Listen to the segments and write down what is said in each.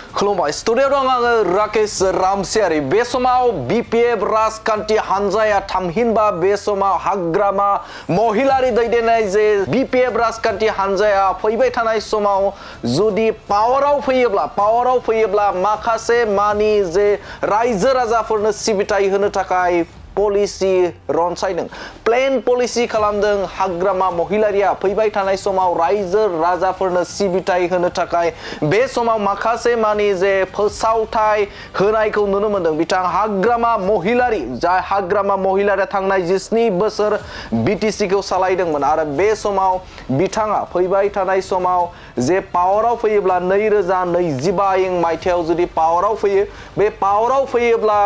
खुलुमबाय स्टुडिअ दं आङो राकेश रामसियारि बे समाव बिपिएफ राजखान्थि हानजाया थामहिनबा बे समाव हाग्रामा महिलारि दैदेननाय जे बिपिएफ राजखान्थि हानजाया फैबाय थानाय समाव जुदि पावाराव फैयोब्ला माखासे मानि जे रायजो राजाफोरनो सिबिथाय होनो थाखाय पलिसि रनसायदों प्लेन पलिसि खालामदों हाग्रामा महिलारिया फैबाय थानाय समाव रायजो राजाफोरनो सिबिथाय होनो थाखाय बे समाव माखासे मानि जे फोसावथाय होनायखौ नुनो मोनदों बिथां हाग्रामा महिलारि जाय हाग्रामा महिलारिया थांनाय 17 बोसोर बिटिसि खौ सालायदोंमोन आरो बे समाव बिथाङा फैबाय थानाय समाव जे पावाराव फैयोब्ला 2025 मायथाइयाव जुदि पावाराव फैयो बे पावाराव फैयोब्ला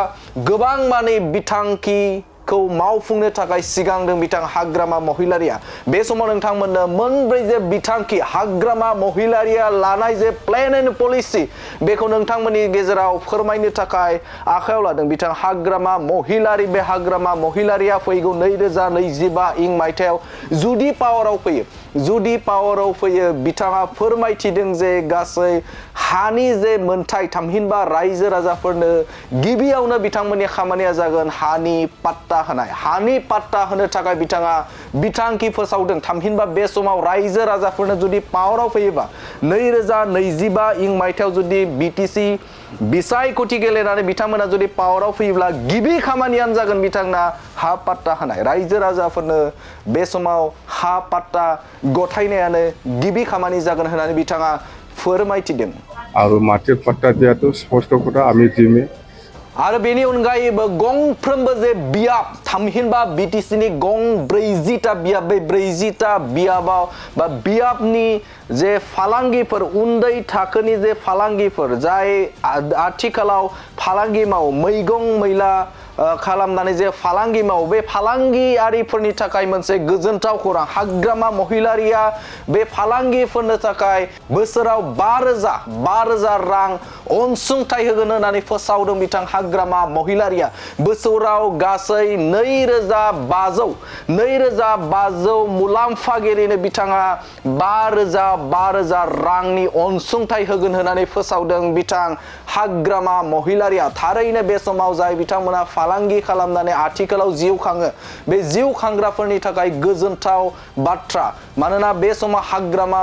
गोबां माने बिथांखि खौ मावफुंनो थाखाय सिगांदों बिथां हाग्रामा महिलारिया बे समाव नोंथांमोननो मोनब्रै जे बिथांखि हाग्रामा महिलारिया लानाय जे प्लेन एन्ड पलिसि बेखौ नोंथांमोननि गेजेराव फोरमायनो थाखाय आखायाव लादों बिथां हाग्रामा महिलारि बे हाग्रामा महिलारिया फैगौ 2025 मायथाइयाव जुदि पावाराव फैयो बिथाङा फोरमायथिदों जे गासै हानि जे मोनथाय थामहिनबा रायजो राजाफोरनो गिबियावनो बिथांमोननि खामानिया जागोन हानि पाट्टा होनो थाखाय बिथाङा बिथांखि फोसावदों थामहिनबा बे समाव रायजो राजाफोरनो जुदि पावाराव फैयोबा 2025 मायथाइयाव जुदि बिटिसि बिसायख'थि गेलेनानै बिथांमोना जुदि पावाराव फैयोब्ला गिबि खामानियानो जागोन बिथांना हा पाट्टा होनाय रायजो राजाफोरनो बे समाव हा पाट्टा गथायनायानो गिबि खामानि जागोन होननानै बिथाङा फोरमायथिदों आरो माटिर पाट्टा दियाथ' स्पष्ट खोथा आमी दिमे आरो बेनि अनगायैबो गंफ्रोमबो जे बियाब थामहिनबा बिटिसिनि गं 40टा बियाब बे 40टा बियाबाव बा बियाबनि जे फालांगिफोर उन्दै थाखोनि जे फालांगिफोर जाय आथिखालाव फालांगि मावो मैगं मैला खालामनानै जे फालांगि मावो बे फालांगियारिफोरनि थाखाय मोनसे गोजोनथाव खौरां हाग्रामा महिलारिया बे फालांगिफोरनो थाखाय बोसोराव 5,000 रां अनसुंथाइ होगोन होननानै फोसावदों बिथां हाग्रामा महिलारिया बोसोराव गासै 2,500 मुलाम्फागिरिनो बिथाङा 5,000 रांनि अनसुंथाइ होगोन होननानै फोसावदों बिथां हाग्रामा महिलारिया थारैनो बे समाव जाय बिथांमोना फालांगि खालामनानै आथिखालाव जिउ खाङो बे जिउ खांग्राफोरनि थाखाय गोजोनथाव बाथ्रा मानोना बे समाव हाग्रामा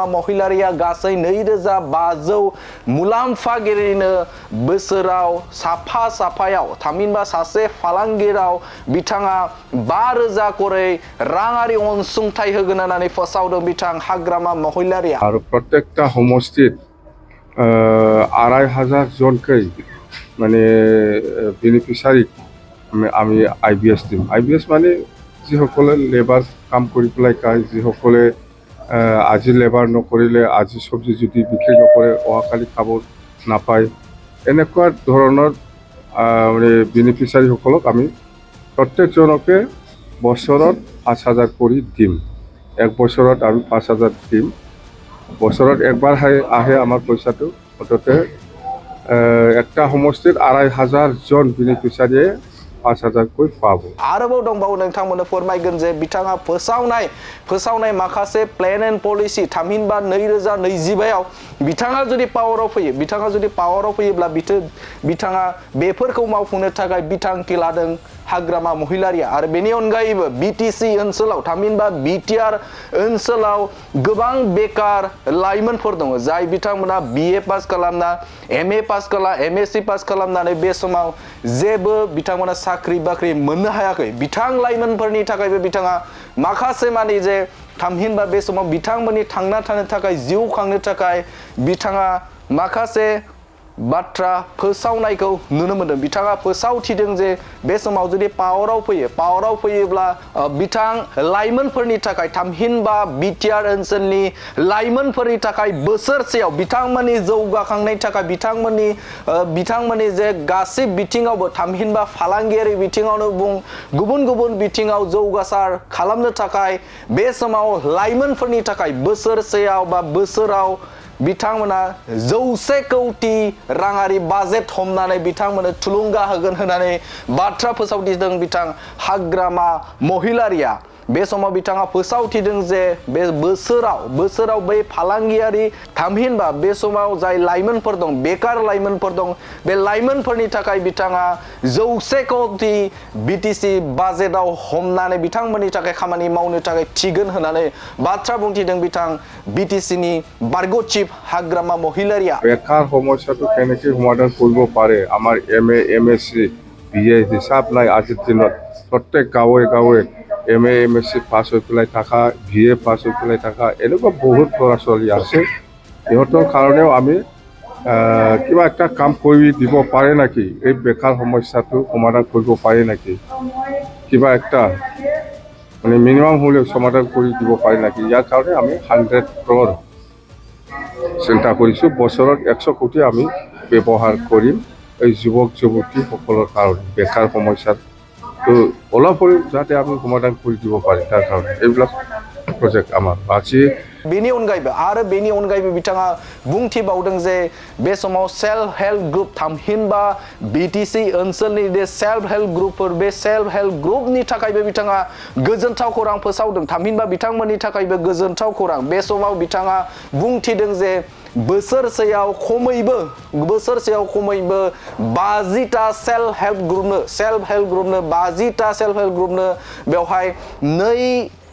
महिलारिया गासै 2,500 मुलाम्फागिरिनो बोसोराव साफायाव थामहिनबा सासे फालांगिराव बिथाङा 5,000 करै राङारि अनसुंथाइ होगोन होननानै फोसावदों बिथां हाग्रामा महिलारिया आरो प्रत्येकटा समष्टित 2,500 जनकै माने बेनिफिसारि আমি আইবিএছ দিম আইবিএছ মানে যিসকলে লেবাৰ কাম কৰি পেলাই খায় যিসকলে আজি লেবাৰ নকৰিলে আজি চব্জি যদি বিক্ৰী নকৰে অহাকালি খাব নাপায় এনেকুৱা ধৰণৰ মানে বেনিফিচাৰীসকলক আমি প্ৰত্যেকজনকে বছৰত 5,000 কৰি দিম এক বছৰত আমি 5,000 দিম বছৰত একবাৰ আহে আমাৰ পইচাটো মুঠতে একটা সমষ্টিত 2,500 জন বেনিফিচাৰীয়ে 5,000 কৈ পাব आरोबाव दंबावो नोंथांमोननो फोरमायगोन जे बिथाङा फोसावनाय माखासे प्लेन एन्ड पलिसि थामहिनबा 2025 बिथाङा जुदि पावाराव फैयोब्ला बिथाङा बेफोरखौ मावफुंनो थाखाय बिथांखि लादों हाग्रामा महिलारिया आरो बेनि अनगायैबो बिटिसि ओनसोलाव थामहिनबा बिटिआर ओनसोलाव गोबां बेकार लाइमोनफोर दङ जाय बिथांमोना बिए पास खालामना एमए पास एमएससि पास खालामनानै बे समाव जेबो बिथांमोना साख्रि बाख्रि मोननो हायाखै बिथां लाइमोनफोरनि थाखायबो बिथाङा माखासे मानि जे थामहिनबा बे समाव बिथांमोननि थांना थानो थाखाय जिउ खांनो थाखाय बिथाङा माखासे बाथ्रा फोसावनायखौ नुनो मोनदों बिथाङा फोसावथिदों जे बे समाव जुदि पावाराव फैयोब्ला बिथां लाइमोनफोरनि थाखाय थामहिनबा बिटिआर ओनसोलनि लाइमोनफोरनि थाखाय बोसोरसेयाव बिथांमोननि जौगाखांनायनि थाखाय बिथांमोननि जे गासै बिथिङावबो थामहिनबा फालांगियारि बिथिङावनो बुं गुबुन बिथिङाव जौगासार खालामनो थाखाय बे समाव लाइमोनफोरनि थाखाय बोसोरसेयाव बा बोसोराव बिथांमोना 100 कौटि राङारि बाजेट हमनानै बिथांमोननो थुलुंगा होगोन होननानै बाथ्रा फोसावदिदों बिथां हाग्रामा महिलारिया बे समाव बिथाङा फोसावथिदों जे बे बोसोराव बै फालांगियारि थामहिनबा बे समाव जाय लाइमोनफोर दं बेकार लाइमोनफोर दं बे लाइमोनफोरनि थाखाय बिथाङा 100 कोटि बिटिसि बाजेटआव हमनानै बिथांमोननि थाखाय खामानि मावनो थाखाय थिगोन होननानै बाथ्रा बुंथिदों बिथां बिटिसिनि बारग' चिफ हाग्रामा महिलारिया बेकार সমস্যাটো কেনেকৈ সমাধান কৰিব পাৰে আমাৰ MA MSc BA হিচাপ নাই আজিৰ দিনত প্ৰত্যেক গাঁৱে MA MSc পাছ হৈ পেলাই থকা BA পাছ হৈ পেলাই থকা এনেকুৱা বহুত ল'ৰা ছোৱালী আছে ইহঁতৰ কাৰণেও আমি কিবা একটা কাম কৰি দিব পাৰে নেকি এই বেকাৰ সমস্যাটো সমাধান কৰিব পাৰে নেকি কিবা একটা মানে মিনিমাম হ'লেও সমাধান কৰি দিব পাৰে নেকি ইয়াৰ কাৰণে আমি 100 crore চিন্তা কৰিছোঁ বছৰত 100 কোটি আমি ব্যৱহাৰ কৰিম এই যুৱক যুৱতীসকলৰ কাৰণে বেকাৰ সমস্যাটো অলপ হ'লেও যাতে আমি সমাধান কৰি দিব পাৰি তাৰ কাৰণে এইবিলাক প্ৰজেক্ট আমাৰ আছে बेनि अनगायैबो बिथाङा बुंथिबावदों जे बे समाव सेल्फ हेल्प ग्रुप थामहिनबा बिटिसि ओनसोलनि बे सेल्फ हेल्प ग्रुपफोर बे सेल्फ हेल्प ग्रुपनि थाखायबो बिथाङा गोजोनथाव खौरां फोसावदों थामहिनबा बिथांमोननि थाखायबो गोजोनथाव खौरां बे समाव बिथाङा बुंथिदों जे बोसोरसेयाव खमैबो 50टा सेल्फ हेल्प ग्रुपनो 50टा सेल्फ हेल्प ग्रुपनो बेवहाय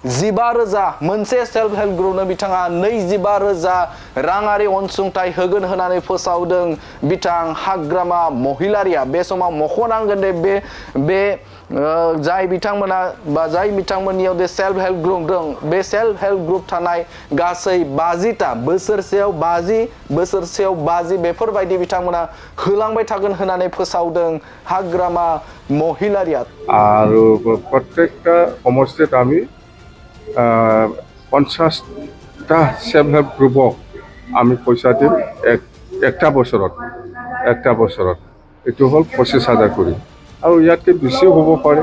25,000 मोनसे सेल्फ हेल्प ग्रुपनो बिथाङा 25,000 राङारि अनसुंथाइ होगोन होननानै फोसावदों बिथां हाग्रामा महिलारिया बे समाव मख'नांगोन दे बे जाय बिथांमोना बा जाय बिथांमोननियाव दे सेल्फ हेल्प ग्रुप दं बे सेल्फ हेल्प ग्रुप थानाय गासै 50टा बोसोरसेयाव 50 बेफोरबायदि बिथांमोना होलांबाय थागोन होननानै फोसावदों हाग्रामा महिलारिया आरो प्रत्येकटा समस्थित আমি 50টা সেল্ফ হেল্প গ্ৰুপক আমি পইচা দিম একটা বছৰত এইটো হ'ল 25,000 কৰি আৰু ইয়াতকৈ বেছিও হ'ব পাৰে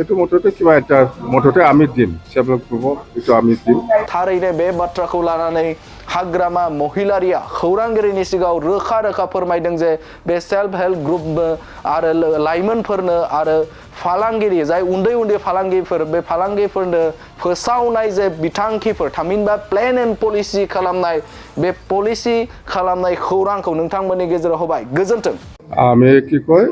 এইটো মুঠতে কিবা এটা মুঠতে আমি দিম সেল্ফ হেল্প গ্ৰুপক এইটো আমি দিম थारैनो बे बाथ्राखौ लानानै हाग्रामा महिलारिया खौरांगिरिनि सिगाङाव रोखा फोरमायदों जे बे सेल्फ हेल्प ग्रुप आरो लाइमोनफोरनो आरो फालांगिरि जाय उन्दै फालांगिफोर बे फालांगिफोरनो फोसावनाय जे बिथांखिफोर थामहिनबा प्लेन एन्ड पलिसि खालामनाय बे पलिसि खालामनाय खौरांखौ नोंथांमोननि गेजेराव होबाय गोजोन्थों আমি কি কয়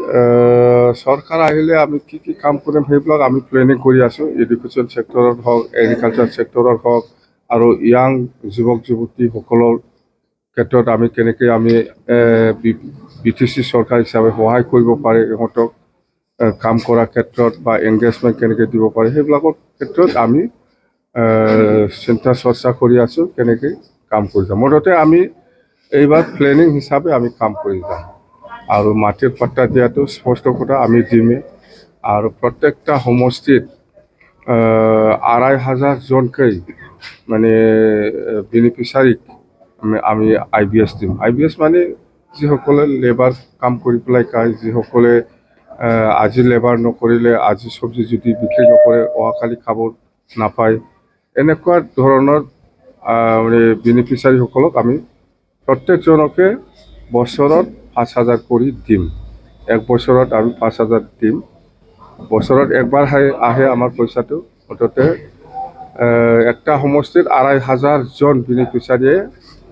চৰকাৰ আহিলে আমি কি কাম কৰিম সেইবিলাক আমি প্লেনিং কৰি আছোঁ এডুকেশ্যন ছেক্টৰত হওক এগ্ৰিকালচাৰ ছেক্টৰত হওক আৰু ইয়াং যুৱক যুৱতীসকলৰ ক্ষেত্ৰত আমি কেনেকৈ আমি বিটিচি চৰকাৰ হিচাপে সহায় কৰিব পাৰে ইহঁতক কাম কৰাৰ ক্ষেত্ৰত বা এংগেজমেণ্ট কেনেকৈ দিব পাৰে সেইবিলাকৰ ক্ষেত্ৰত আমি চিন্তা চৰ্চা কৰি আছোঁ কেনেকৈ কাম কৰি যাম মুঠতে আমি এইবাৰ প্লেনিং হিচাপে আমি কাম কৰি যাম আৰু মাটিৰ পাট্টা দিয়াটো স্পষ্ট কথা আমি দিমেই আৰু প্ৰত্যেকটা সমষ্টিত 2,500 জনকৈ মানে বেনিফিচাৰীক আমি IBS দিম IBS মানে যিসকলে লেবাৰ কাম কৰি পেলাই খায় যিসকলে আজি লেবাৰ নকৰিলে আজি চব্জি যদি বিক্ৰী নকৰে অহাকালি খাব নাপায় এনেকুৱা ধৰণৰ মানে বেনিফিচাৰীসকলক আমি প্ৰত্যেকজনকে বছৰত 5,000 কৰি দিম এক বছৰত আমি 5,000 দিম বছৰত একবাৰ আহে আমাৰ পইচাটো মুঠতে একটা সমষ্টিত 2,500 জন বেনিফিচাৰীয়ে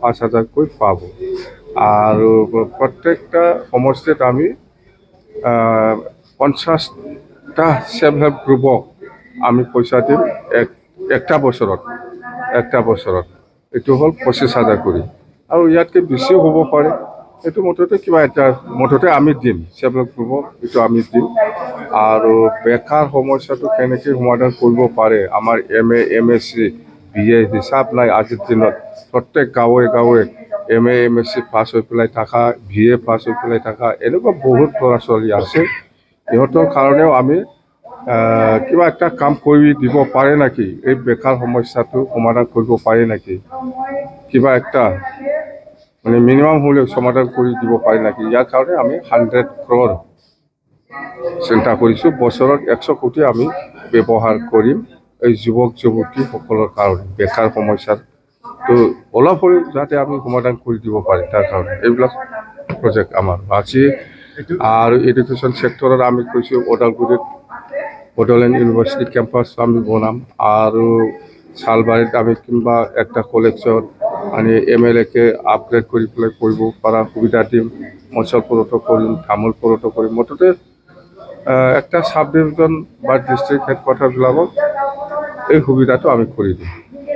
5,000 কৈ পাব আৰু প্ৰত্যেকটা সমষ্টিত আমি 50টা সেল্ফ হেল্প গ্ৰুপক আমি পইচা দিম একটা বছৰত এইটো হ'ল 25,000 কৰি আৰু ইয়াতকৈ বেছিও হ'ব পাৰে এইটো মুঠতে কিবা এটা মুঠতে আমি দিম সেল্ফ হেল্প গ্ৰুপক এইটো আমি দিম আৰু বেকাৰ সমস্যাটো কেনেকৈ সমাধান কৰিব পাৰে আমাৰ MA MSc BA হিচাপ নাই আজিৰ দিনত প্ৰত্যেক গাঁৱে MA MSc পাছ হৈ পেলাই থকা BA পাছ হৈ পেলাই থকা এনেকুৱা বহুত ল'ৰা ছোৱালী আছে ইহঁতৰ কাৰণেও আমি কিবা একটা কাম কৰি দিব পাৰে নেকি এই বেকাৰ সমস্যাটো সমাধান কৰিব পাৰে নেকি কিবা একটা মানে মিনিমাম হ'লেও সমাধান কৰি দিব পাৰে নেকি ইয়াৰ কাৰণে আমি 100 crore চিন্তা কৰিছোঁ বছৰত 100 কোটি আমি ব্যৱহাৰ কৰিম এই যুৱক যুৱতীসকলৰ কাৰণে বেকাৰ সমস্যাটো অলপ হ'লেও যাতে আমি সমাধান কৰি দিব পাৰি তাৰ কাৰণে এইবিলাক প্ৰজেক্ট আমাৰ আছে আৰু এডুকেশ্যন ছেক্টৰত আমি কৈছোঁ ওদালগুৰিত বড়োলেণ্ড ইউনিভাৰ্চিটি কেম্পাছ আমি বনাম আৰু চালবাৰীত আমি কিংবা একটা কলেজত মানে MLA-কে আপগ্ৰেড কৰি পেলাই কৰিব পৰা সুবিধা দিম মঞ্চলপুৰতো কৰিম তামোলপুৰতো কৰিম মুঠতে একটা সাব ডিভিজন বা ডিষ্ট্ৰিক্ট হেডকোৱাৰ্টাৰবিলাকত এই সুবিধাটো আমি কৰি দিম